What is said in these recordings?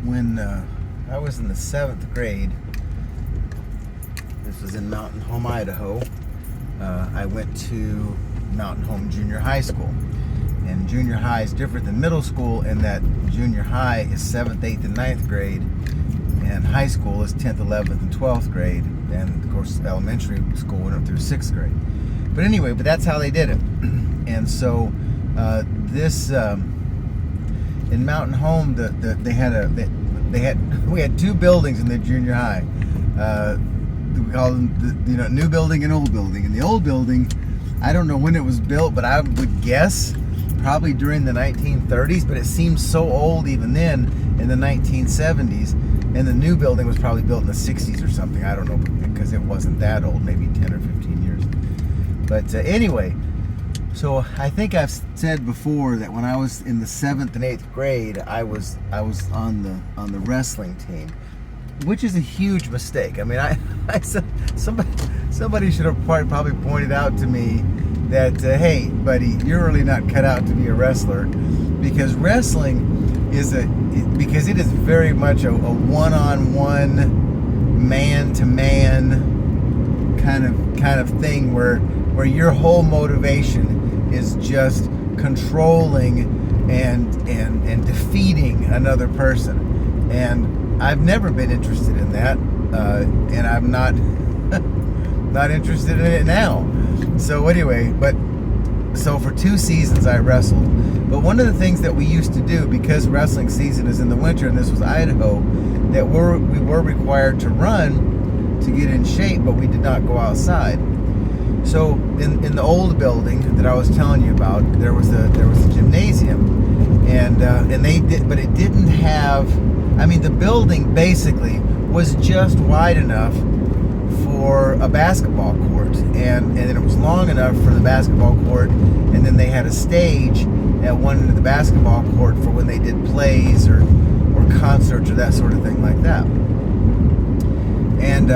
when I was in the 7th grade, this was in Mountain Home, Idaho, I went to Mountain Home Junior High School. And junior high is different than middle school in that junior high is 7th, 8th, and 9th grade, and high school is 10th, 11th, and 12th grade. And of course, elementary school went up through 6th grade. But anyway, but that's how they did it. And so in Mountain Home, we had two buildings in the junior high. We call them the new building and old building. And the old building, I don't know when it was built, but I would guess probably during the 1930s, but it seems so old even then in the 1970s. And the new building was probably built in the 60s or something. I don't know, because it wasn't that old, maybe 10 or 15 years. But anyway, so I think I've said before that when I was in the 7th and 8th grade, I was on the wrestling team, which is a huge mistake. I mean, somebody should have probably pointed out to me that, hey, buddy, you're really not cut out to be a wrestler, because wrestling because it is very much a one-on-one, man-to-man kind of thing where your whole motivation is just controlling and defeating another person. And I've never been interested in that, and I'm not interested in it now. So anyway, so for 2 seasons I wrestled. But one of the things that we used to do, because wrestling season is in the winter, and this was Idaho, that we were required to run to get in shape, but we did not go outside. So in the old building that I was telling you about, there was a gymnasium, and they did, but it didn't have. I mean, the building basically was just wide enough for a basketball court, and then it was long enough for the basketball court, and then they had a stage at one end of the basketball court for when they did plays or concerts or that sort of thing like that. And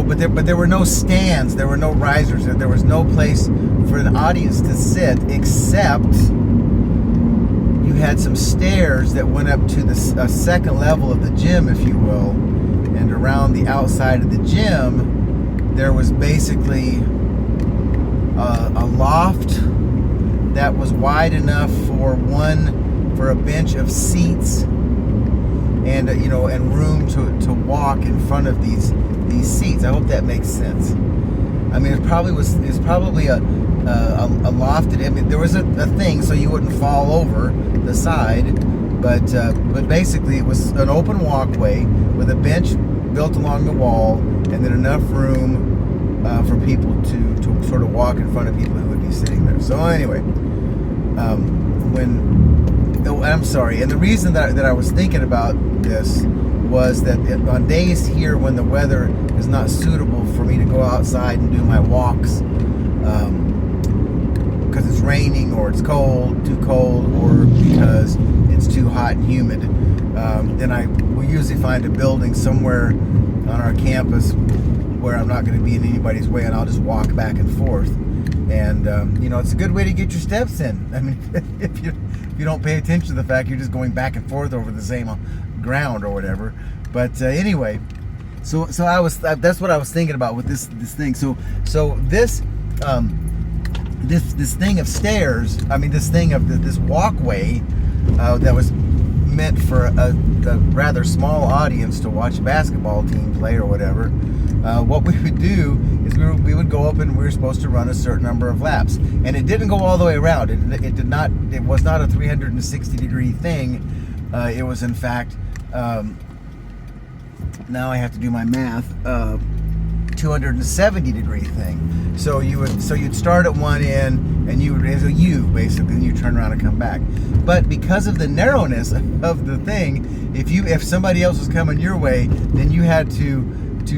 but there were no stands, there were no risers, there was no place for the audience to sit, except you had some stairs that went up to the second level of the gym, if you will. And around the outside of the gym, there was basically a loft that was wide enough for a bench of seats, and and room to walk in front of these seats. I hope that makes sense. I mean, it's probably a lofted. I mean, there was a thing so you wouldn't fall over the side, but basically it was an open walkway with a bench built along the wall, and then enough room for people to sort of walk in front of people who would be sitting there. So anyway, I'm sorry, and the reason that I was thinking about this was that on days here when the weather is not suitable for me to go outside and do my walks, because it's raining or it's too cold, or because it's too hot and humid, then we usually find a building somewhere on our campus where I'm not going to be in anybody's way, and I'll just walk back and forth. And it's a good way to get your steps in. I mean, if you don't pay attention to the fact you're just going back and forth over the same ground or whatever. But anyway, so that's what I was thinking about with this thing. So this thing of stairs, I mean, this thing of this walkway that was meant for a rather small audience to watch a basketball team play or whatever. What we would do is we would go up, and we were supposed to run a certain number of laps, and it didn't go all the way around. It was not a 360-degree thing. It was, in fact, now I have to do my math, 270-degree thing. So you'd start at one end, and you would, as a U basically, and you turn around and come back. But because of the narrowness of the thing, if somebody else was coming your way, then you had to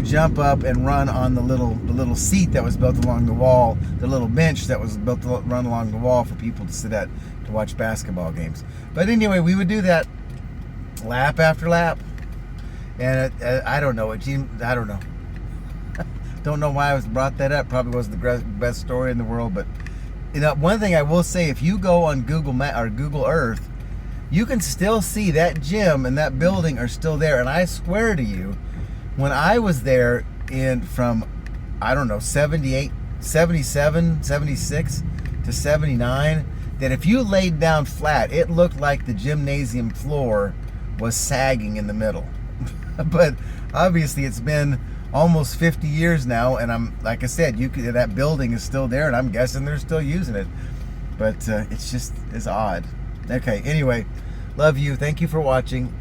jump up and run on the little seat that was built along the wall, the little bench that was built to run along the wall for people to sit at to watch basketball games. But anyway, we would do that lap after lap, and I don't know. I don't know. Don't know why I brought that up. Probably wasn't the best story in the world, but one thing I will say: if you go on Google Earth, you can still see that gym and that building are still there. And I swear to you, when I was there from, I don't know, 78, 77, 76 to 79, that if you laid down flat, it looked like the gymnasium floor was sagging in the middle. But obviously it's been almost 50 years now, and like I said, that building is still there, and I'm guessing they're still using it. But it's odd. Okay, anyway, love you. Thank you for watching.